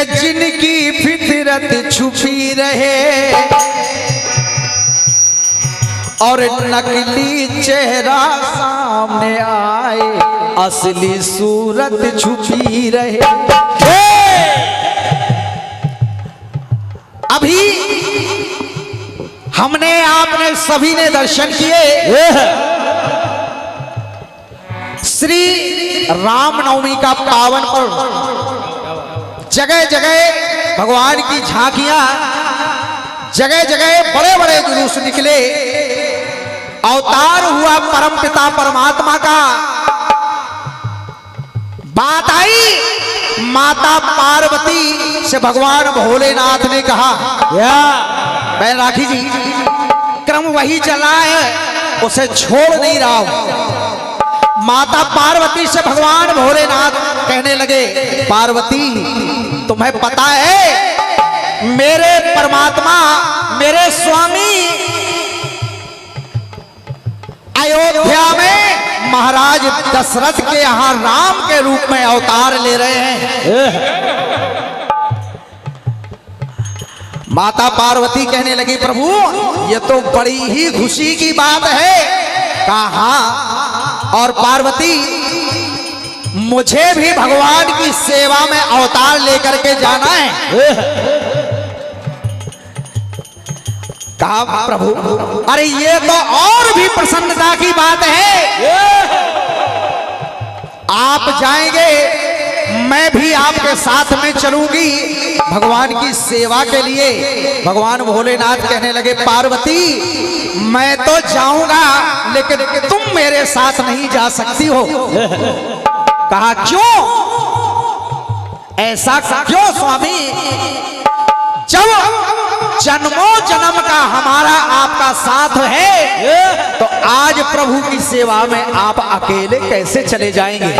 के जिनकी फितरत छुपी रहे और नकली चेहरा सामने आए, असली सूरत छुपी रहे। अभी हमने आपने सभी ने दर्शन किए श्री रामनवमी का पावन पर्व। जगह जगह भगवान की झांकियां, जगह जगह बड़े बड़े जुलूस निकले। अवतार हुआ परमपिता परमात्मा का। बात आई माता पार्वती से, भगवान भोलेनाथ ने कहा, बहन राखी जी, क्रम वही चला है, उसे छोड़ नहीं रहा हूं। माता पार्वती से भगवान भोलेनाथ कहने लगे, पार्वती तुम्हें पता है मेरे परमात्मा, मेरे स्वामी अयोध्या में महाराज दशरथ के यहां राम के रूप में अवतार ले रहे हैं। माता पार्वती कहने लगी, प्रभु ये तो बड़ी ही खुशी की बात है। कहा और पार्वती मुझे भी भगवान की सेवा में अवतार लेकर के जाना है। कहा प्रभु अरे ये तो और भी प्रसन्नता की बात है, आप जाएंगे मैं भी आपके साथ में चलूंगी भगवान की सेवा के लिए। भगवान भोलेनाथ कहने लगे, पार्वती मैं तो जाऊंगा लेकिन तुम मेरे साथ नहीं जा सकती हो। कहा क्यों, ऐसा क्यों स्वामी? जब जन्मों जन्म का हमारा आपका साथ है तो आज प्रभु की सेवा में आप अकेले कैसे चले जाएंगे?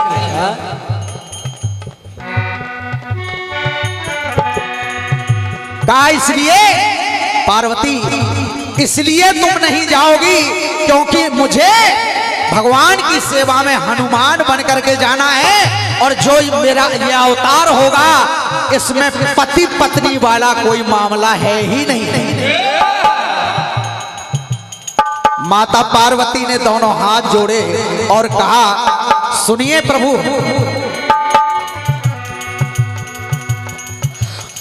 कहा इसलिए पार्वती, इसलिए तुम नहीं जाओगी क्योंकि मुझे भगवान की सेवा में हनुमान बन करके जाना है, और जो मेरा यह अवतार होगा इसमें पति पत्नी वाला कोई मामला है ही नहीं। माता पार्वती ने दोनों हाथ जोड़े और कहा, सुनिए प्रभु,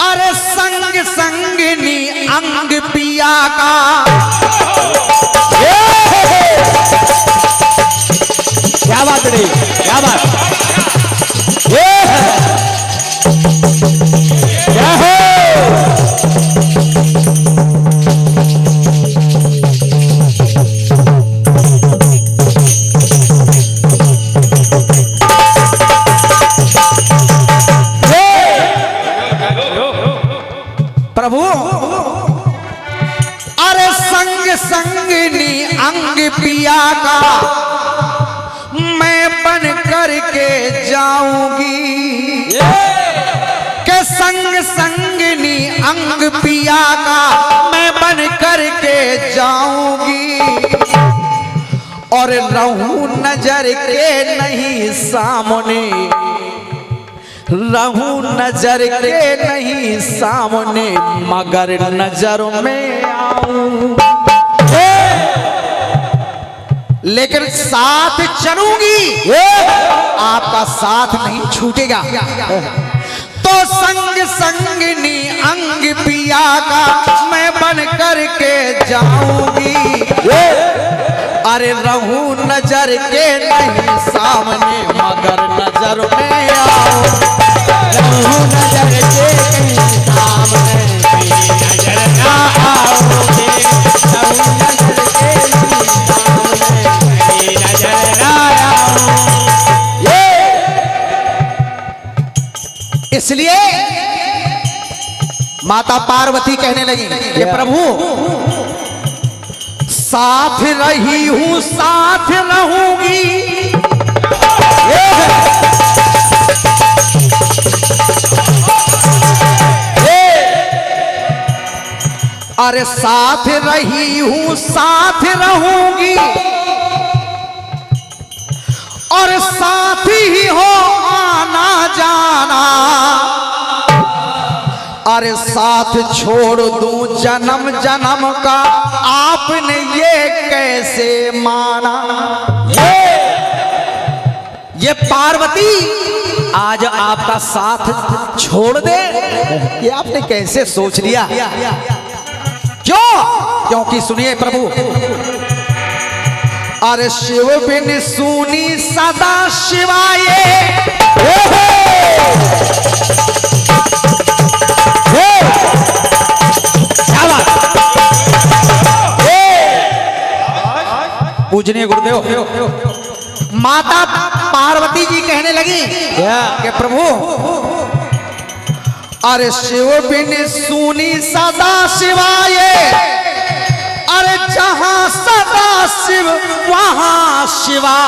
अरे संग संगनी अंग पिया का। क्या बात रही, क्या बात, क्या है? प्रभु अरे संग संगनी अंग पिया का मैं बन करके जाऊंगी, के संग संगनी अंग पिया का मैं बन करके जाऊंगी, और रहूं नजर के नहीं सामने, रहूं नजर के नहीं सामने, मगर नजर में आऊं, लेकिन साथ चलूंगी, आपका साथ नहीं छूटेगा। तो संग संगनी अंग पिया का मैं बन करके जाऊंगी, अरे रहूं नजर के नहीं सामने, मगर नजर में आऊं, रहूं नजर के नहीं सामने, नजर ना आओगे, रहूं नजर के नहीं सामने, नजर ना आओ। इसलिए माता पार्वती कहने लगी कि प्रभु साथ रही हूं साथ रहूंगी, अरे साथ रही हूं साथ रहूंगी, और साथ ही हो आना जाना, अरे साथ छोड़ दूं जन्म जन्म का, आपने ये कैसे माना। ये पार्वती आज आपका साथ छोड़ दे, ये आपने कैसे सोच लिया। क्यों? क्योंकि सुनिए प्रभु, अरे शिव बिन सुनी सदा शिवाय, पूजनीय गुरुदेव। माता पार्वती जी कहने लगी कि प्रभु, अरे शिव बिन सुनी सदा शिवाय, अरे जहां सदा शिव वहां शिवा।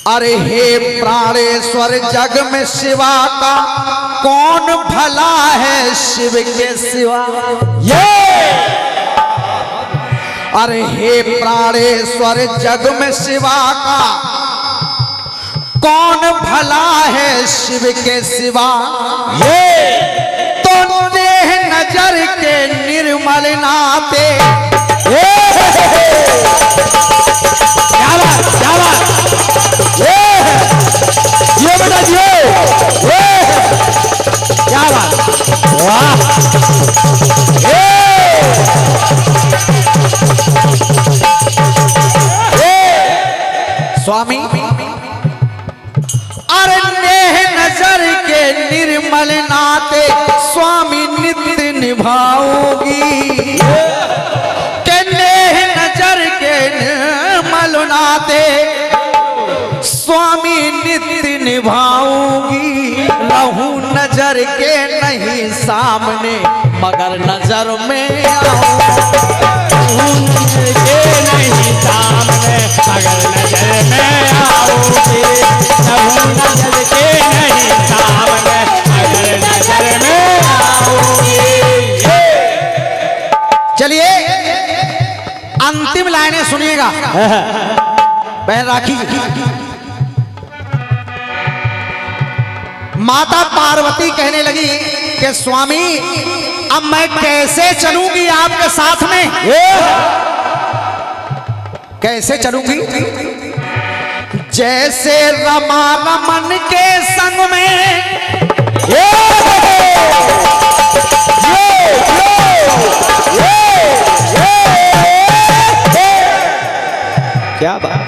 अरे हे प्राणेश्वर, जग में शिवा का कौन भला है शिव के सिवा। अरे हे प्राणेश्वर, जग में शिवा का कौन भला है शिव के सिवा। तो नेह नजर के निर्मल नाते, क्या बात, क्या बात, ये बेटा जी, क्या बात, वाह। स्वामी, अरे नेह नजर के निर्मल नाते स्वामी नित्य निभाऊंगी। के नेह नजर के निर्मल नाते स्वामी नित्य निभाऊंगी। रहूं नजर के नहीं सामने, मगर नजर में आऊंगी। नहीं सामने, मगर नजर में आओगे। नजर के नहीं सामने, मगर नजर में आओगे। चलिए अंतिम लाइनें सुनिएगा बहन राखी जी। माता पार्वती कहने लगी कि स्वामी, अब मैं कैसे चलूंगी आपके साथ में। कैसे चलूंगी? जैसे रमा रमन के संग में, क्या बात।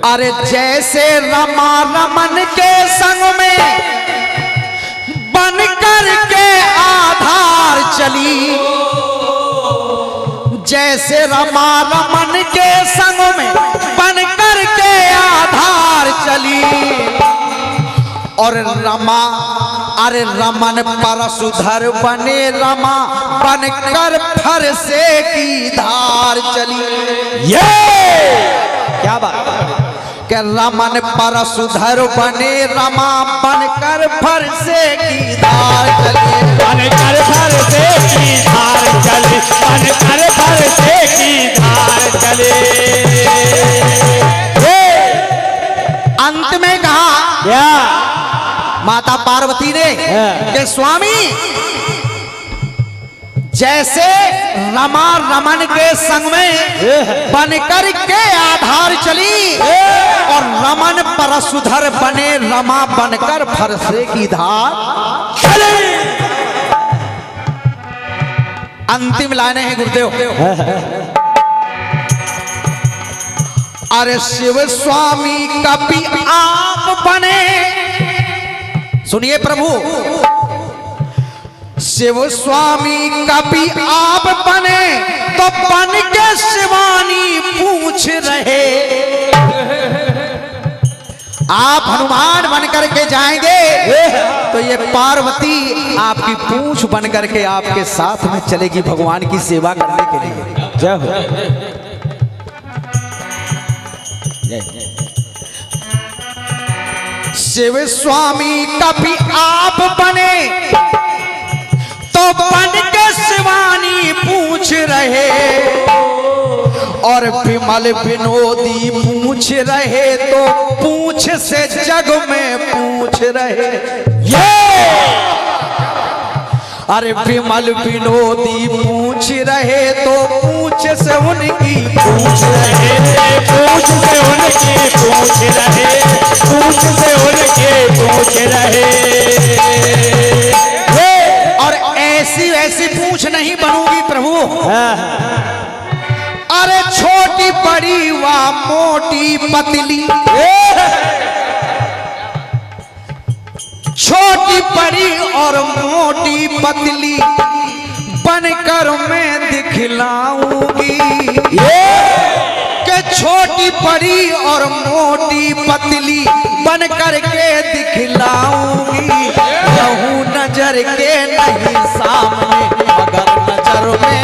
अरे जैसे रमा रमन के संग में बन कर के आधार चली। जैसे रमा रमन के संग में बन कर के आधार चली। और रमा, अरे रमन परशुधर बने रमा, बन कर फर से की धार चली। ये क्या बात। कि रमन परशुधर बने रमा, बन कर फर से की धार चली। बन कर फर से की धार चली, बन कर फर से की धार चली। अंत में कहा माता पार्वती ने कि स्वामी, जैसे रमा रमन के संग में बनकर के आधार चली, और रमन परशुधर बने रमा, बनकर फरसे की धार चली। अंतिम लाइनें हैं गुरुदेव। अरे शिव स्वामी कभी आप बने, सुनिए प्रभु, शिव स्वामी कभी आप बने तो बन के शिवानी पूछ रहे। आप हनुमान बन करके जाएंगे तो ये पार्वती आपकी पूंछ बन करके आपके साथ में चलेगी भगवान की सेवा करने के लिए। जय हो। शिव स्वामी कभी आप बने तो बन के शिवानी पूछ रहे, और विमल विनोदी पूछ पूछ रहे तो पूछ से जग में पूछ रहे। अरे विमल विनोदी पूछ रहे तो पूछ से उनकी पूछ रहे, पूछ से उनकी पूछ रहे, पूछ से उनके पूछ रहे। और ऐसी वैसी पूछ नहीं बनूंगी प्रभु। अरे छोटी बड़ी व मोटी पतली, छोटी बड़ी और मोटी पतली बनकर मैं दिखलाऊंगी। के छोटी बड़ी और मोटी पतली बनकर के दिखलाऊंगी। रहूं नजर के नहीं सामने मगर नजर में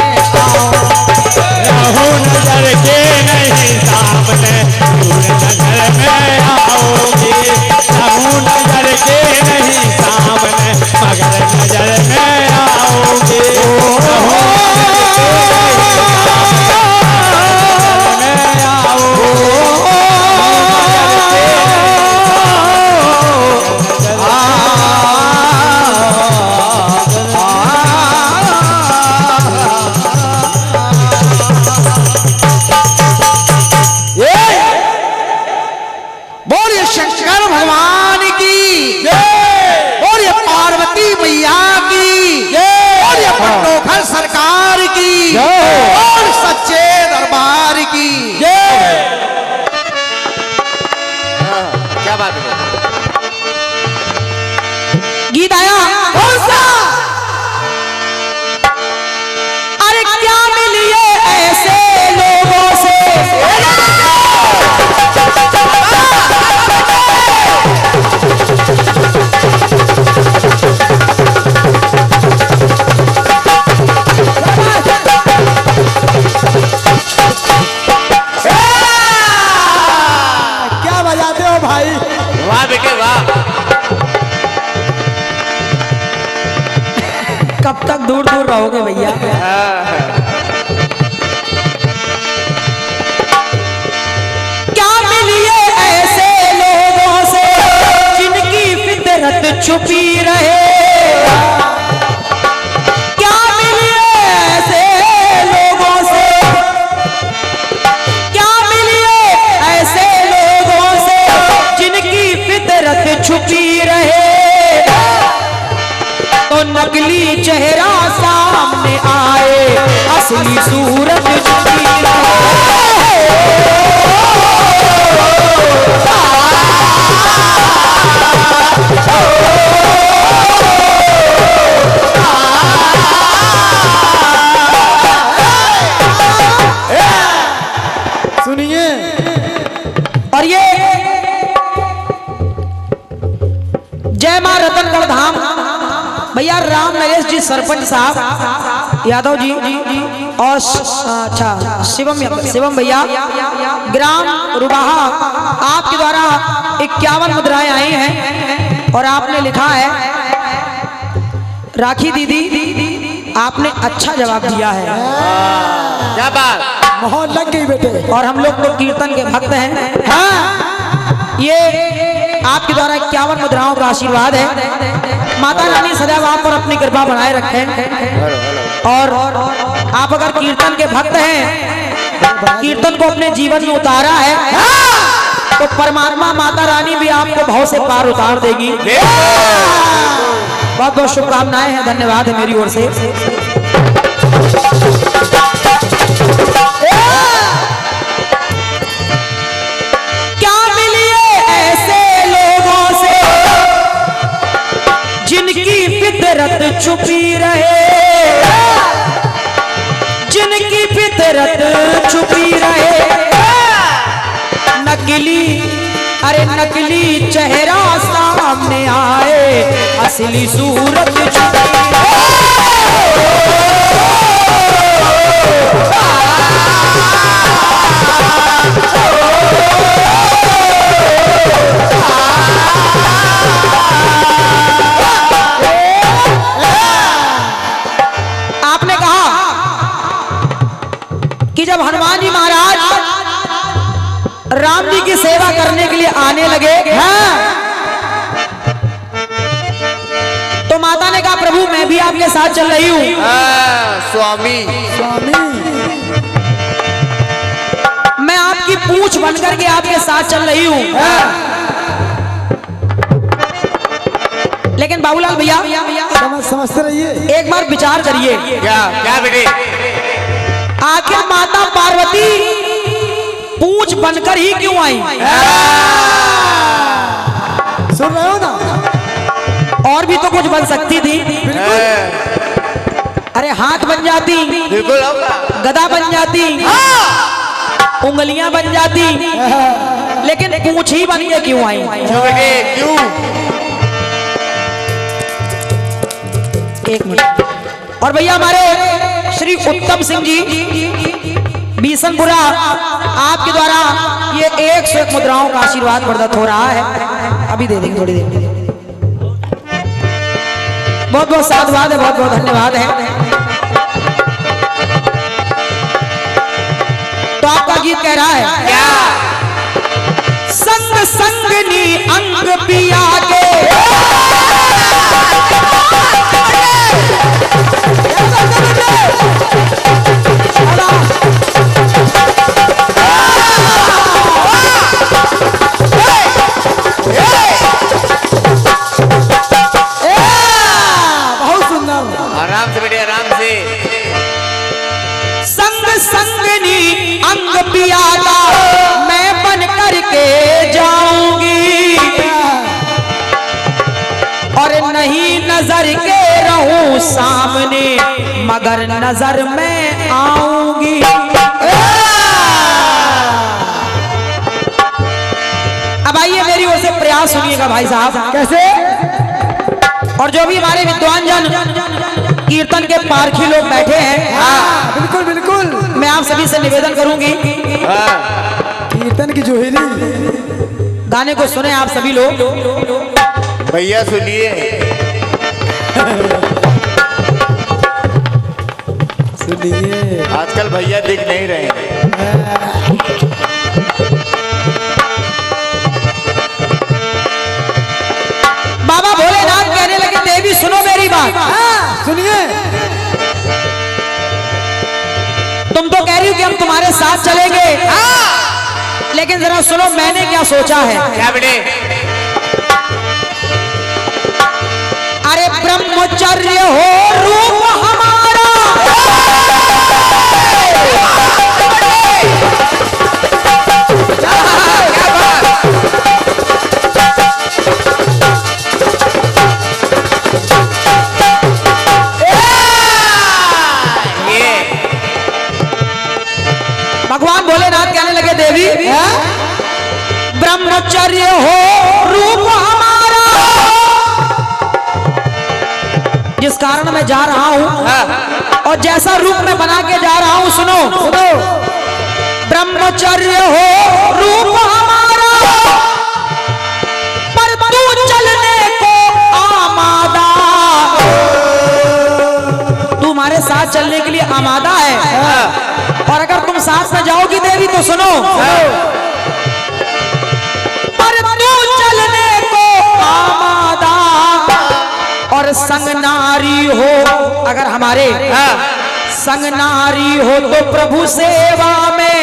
रहूं नजर के नहीं सामने दूर नजर में आओगे। रहूं नजर के नहीं सामने मगर नजर में आओगे। बोलिए शंकर भगवान की, बोलिए पार्वती मैया की, बोलिए पंडोखर सरकार की और सच्चे दरबार की। क्या बात है? गीत आया कौन सा? अरे क्या मिलिए ऐसे लोगों से क्या बजाते हो भाई? वाह बेटे वाह। कब तक दूर दूर रहोगे भैया? क्या मिलिए ऐसे लोगों से जिनकी फितरत छुपी रहे। क्या मिलिए ऐसे लोगों से, क्या मिलिए ऐसे लोगों से जिनकी फितरत छुपी रहे। तो नकली चेहरा सामने आए, असली सूरत छुपी रहे। सुनिए, और ये जय मां रतनगढ़ धाम भैया राम नरेश जी सरपंच साहब यादव जी और अच्छा शिवम भैया ग्राम रुबाहा आपके द्वारा 51 मुद्राएं आई हैं। और आपने लिखा है राखी दीदी आपने अच्छा जवाब दिया है। क्या बात? माहौल लग गई बेटे। और हम लोग तो कीर्तन के भक्त हैं। हाँ, ये आपके द्वारा 51 मुद्राओं का आशीर्वाद है। माता रानी सदैव आप पर अपनी कृपा बनाए रखें। और आप अगर कीर्तन के भक्त हैं, कीर्तन को अपने जीवन में उतारा है, तो परमात्मा माता रानी भी आपको भाव से पार उतार देगी। बहुत बहुत शुभकामनाएं हैं, धन्यवाद है मेरी ओर से। क्या मिलिए ऐसे लोगों से जिनकी फितरत छुपी रहे, जिनकी फितरत छुपी रहे। नकली, अरे नकली चेहरा सामने आए, असली सूरत छुपी आपने कहा कि जब हनुमान जी महाराज राम जी की सेवा करने के लिए आने लगे। हाँ। तो माता ने कहा प्रभु मैं भी आपके साथ चल रही हूँ। स्वामी मैं आपकी पूंछ बनकर के आपके साथ चल रही हूँ। लेकिन बाबूलाल भैया समझते रहिए। एक बार विचार करिए, क्या क्या बेटे? आखिर माता पार्वती पूंछ बनकर ही क्यों आई? सुन रहे हो ना? और भी तो कुछ बन सकती थी। अरे हाथ बन जाती, बिल्कुल गदा बन जाती, उंगलियां बन जाती, लेकिन पूंछ ही बन के क्यों आई? क्यों बेटे क्यों? एक मिनट। और भैया हमारे श्री उत्तम सिंह जी बीसनपुरा आपके द्वारा ये 101 मुद्राओं का आशीर्वाद प्रदत्त हो रहा है। अभी दे देंगे थोड़ी देर। बहुत बहुत साधुवाद है, बहुत बहुत धन्यवाद है। तो आपका गीत कह रहा है क्या? संग संगनी अंग पिया के बहुत सुंदर। आराम से बेटे आराम से। संग संगनी अंग पिया का मैं बन करके जाऊंगी और नहीं नजर के रहूं सामने मगर नजर में आऊंगी। अब आइए मेरी ओर से प्रयास सुनिएगा भाई साहब। कैसे? और जो भी हमारे विद्वान जन कीर्तन के पारखी लोग बैठे हैं, बिल्कुल बिल्कुल। मैं आप सभी से निवेदन करूंगी कीर्तन की जोहेली गाने को सुने आप सभी लोग। भैया सुनिए। सुनिए। आजकल भैया दिख नहीं रहे। बाबा भोलेनाथ कहने लगे देवी सुनो मेरी बात। सुनिए। तुम तो कह रही हो कि हम तुम्हारे साथ चलेंगे, लेकिन जरा सुनो मैंने क्या सोचा है। क्या बेटे? अरे ब्रह्मचर्य हो रूप हमारा, भगवान भोलेनाथ कहने लगे देवी ब्रह्मचर्य हो रूप हमारा, जिस कारण मैं जा रहा हूं और जैसा रूप मैं बना के जा रहा हूं सुनो सुनो। ब्रह्मचर्य हो रूप हमारा पर तू चलने को आमादा, तू हमारे साथ चलने के लिए आमादा है। और अगर तुम साथ में जाओगी देवी तो सुनो, पर तू चलने को आमादा और संग नारी हो, अगर हमारे संग नारी हो तो प्रभु सेवा में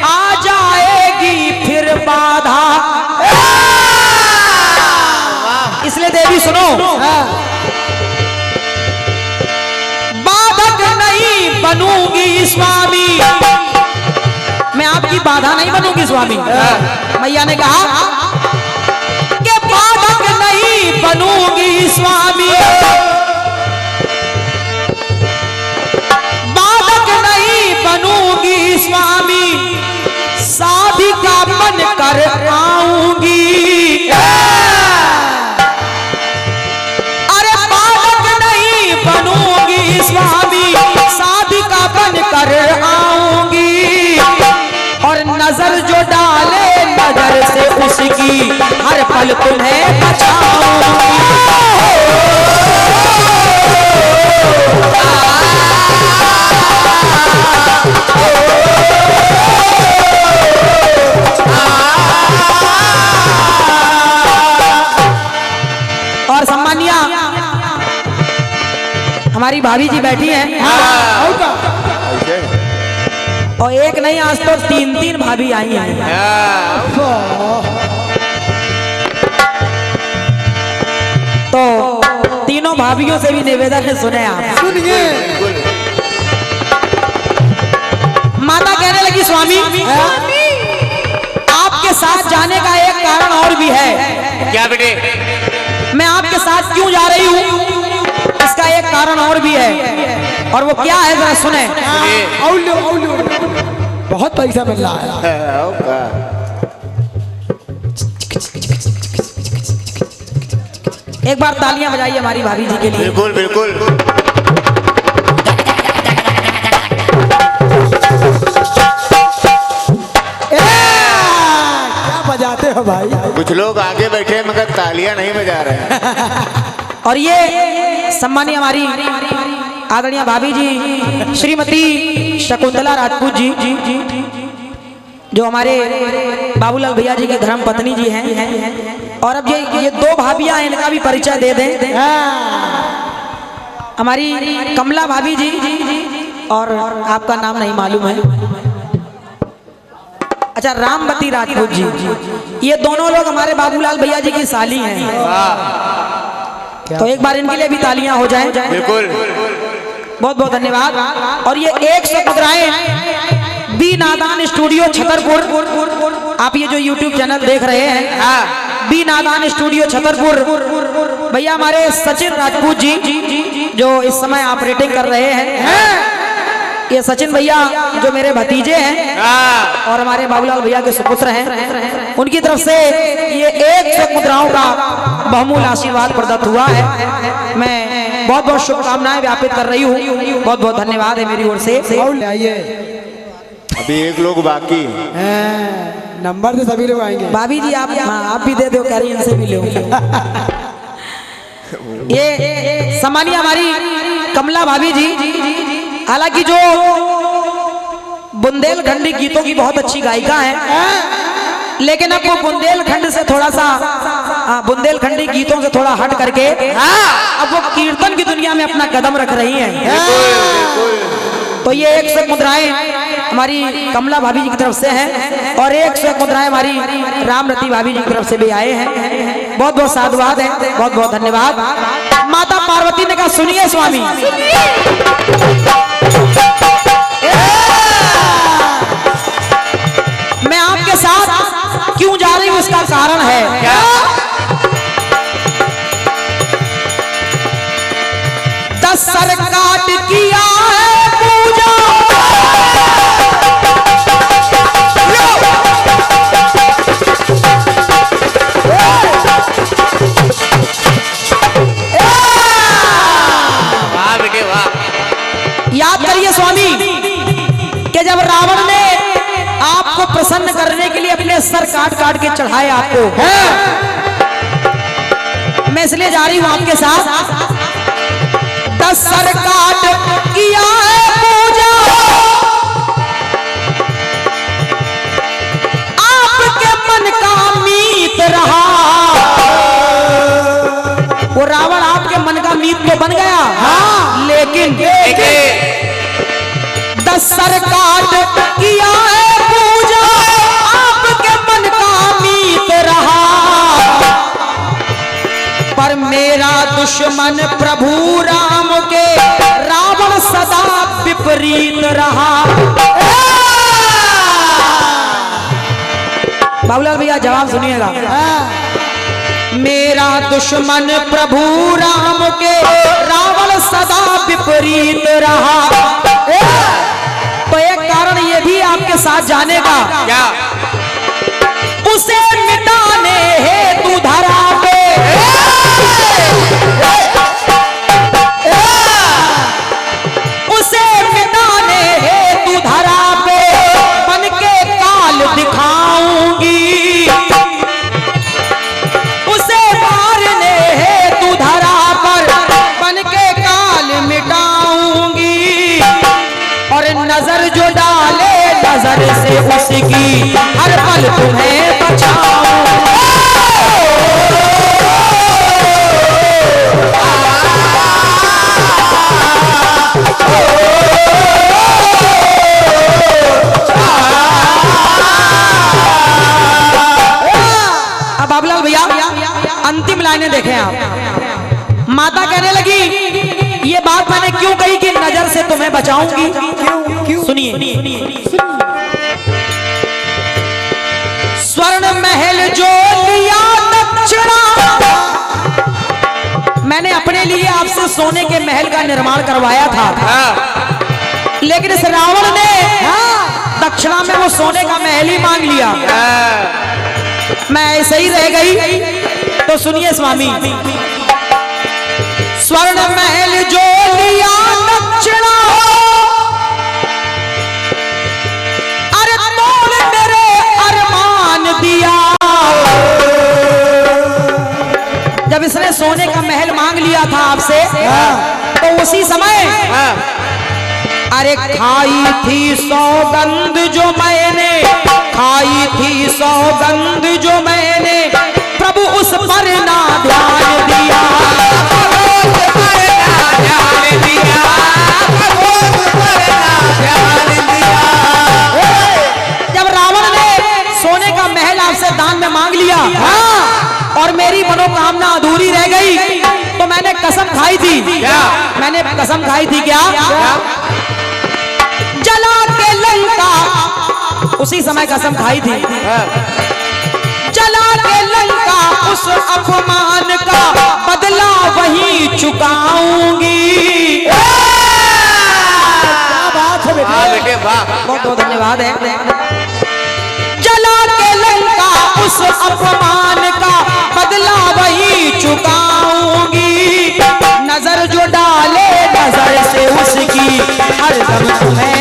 आ जाएगी फिर बाधा। इसलिए देवी सुनो, बाधक नहीं बनूंगी स्वामी, मैं आपकी बाधा नहीं बनूंगी स्वामी। मैया ने कहा कि बाधक नहीं बनूंगी स्वामी, बाधक नहीं बनूंगी स्वामी, साधिका बन कर आऊंगी। अरे बाधक नहीं बनूंगी स्वामी, साधिका बन कर आऊंगी और नजर जो डाले नजर से उसकी हर पल तुम्हें बचाऊंगी। भाभी जी बैठी हैं और का और एक नहीं आज तो 3 भाभी आई हैं। तो तीनों भाभियों से भी निवेदन है, सुने आप। सुनिए। माता कहने लगी स्वामी आपके साथ जाने का एक कारण और भी है। क्या बेटे? मैं आपके साथ क्यों जा रही हूँ इसका एक कारण और भी है, और वो क्या है जरा सुने। और लो बहुत पैसा मिल रहा है। एक बार तालियां बजाइए हमारी भाभी जी के लिए। बिल्कुल बिल्कुल। क्या बजाते हो भाई? कुछ लोग आगे बैठे हैं मगर तालियां नहीं बजा रहे हैं। और ये सम्मानीय हमारी आदरणीय भाभी जी श्रीमती शकुंतला राजपूत जी जो हमारे बाबूलाल भैया जी की धर्म पत्नी जी हैं। और अब ये 2 भाभियां हैं, इनका भी परिचय दे दें। हमारी कमला भाभी जी और आपका नाम नहीं मालूम है, अच्छा रामवती राजपूत जी। ये दोनों लोग हमारे बाबूलाल भैया जी की साली हैं। तो एक बार इनके लिए भी तालियां हो जाएं। बिल्कुल। बहुत बहुत धन्यवाद। और ये 100 मुद्राएं बी नादान स्टूडियो छतरपुर, आप ये जो YouTube चैनल देख रहे हैं बी नादान स्टूडियो छतरपुर, भैया हमारे सचिन राजपूत जी जो इस समय ऑपरेटिंग कर रहे हैं। ये सचिन भैया जो मेरे भतीजे हैं और हमारे बाबूलाल भैया के सुपुत्र हैं, उनकी तरफ से ये 100 मुद्राओं का बहुमूल्य आशीर्वाद प्रदत्त हुआ है। मैं बहुत बहुत शुभकामनाएं व्यापित कर रही हूँ। बहुत बहुत धन्यवाद है मेरी ओर से। और ले आइए। अभी एक लोग बाकी। नंबर से सभी लोग आएंगे। भाभी जी आप भी दे दो, कह रही इनसे भी लो। ये सम्मानीय हमारी कमला भाभी जी, हालांकि जो बुंदेलखंडी गीतों की बहुत अच्छी गायिका है, लेकिन अब वो बुंदेलखंड से थोड़ा सा बुंदेलखंडी गीतों से थोड़ा हट करके अब वो कीर्तन की दुनिया में अपना कदम रख रही हैं। तो ये 100 मुद्राएं हमारी कमला भाभी जी की तरफ से हैं और 100 मुद्राएं हमारी रामरती भाभी जी की तरफ से भी आए हैं। बहुत बहुत साधुवाद है, बहुत बहुत धन्यवाद। माता पार्वती ने कहा सुनिए स्वामी, मैं आपके साथ क्यों जा रही हूं इसका कारण है। दशर काट किया है पूजा, वाह बेटे वाह। याद करिए स्वामी कि जब रावण ने आपको प्रसन्न करने के लिए अपने सर काट काट के चढ़ाए आपको, मैं इसलिए जा रही हूं आपके साथ। 10 सर काट किया है पूजा, आपके मन का मीत रहा। वो रावण आपके मन का मीत तो बन गया, लेकिन 10 सर काट किया है पूजा, आपके मन का मीत रहा। पर मेरा दुश्मन प्रभु राम के रावण सदा विपरीत रहा। बाबूलाल भैया जवाब सुनिएगा। मेरा दुश्मन प्रभु राम के रावण सदा विपरीत रहा। तो एक कारण ये भी आपके साथ जाने का, क्या? उसे मिटाने हेतु धरा पे उसे मिटाने हेतु धरा पे बन के काल दिखाऊंगी। उसे मारने हेतु धरा पर बन के काल मिटाऊंगी। और नजर जो डाले नजर से उसकी हर पल तुम्हें बचाऊं। से तुम्हें बचाऊंगी। क्यों? सुनिए। स्वर्ण महल जो लिया दक्षिणा, मैंने अपने लिए आपसे सोने के महल का निर्माण करवाया था, लेकिन इस रावण ने दक्षिणा में वो सोने का महल ही मांग लिया। मैं ऐसे ही रह गई। तो सुनिए स्वामी, स्वर्ण महल जो लिया दक्षिणा, अरे तोड़ मेरे अरमान दिया। जब इसने सोने का महल मांग लिया था आपसे, तो उसी समय अरे खाई थी सौगंध जो मैंने, खाई थी सौगंध जो मैंने, प्रभु उस पर ना ध्यान दिया। जब रावण ने सोने का महल आपसे दान में मांग लिया और मेरी मनोकामना अधूरी रह गई, तो मैंने कसम खाई थी। मैंने कसम खाई थी क्या? जला के लंका, उसी समय कसम खाई थी, जला के लंका उस अपमान का बदला वही चुकाऊंगी। क्या बात है वाह बेटे? बेटे वाह। बहुत बहुत धन्यवाद है। जला के लंका उस अपमान का बदला वही चुकाऊंगी। नजर जो डाले नजर से उसकी, हर दम तुम्हें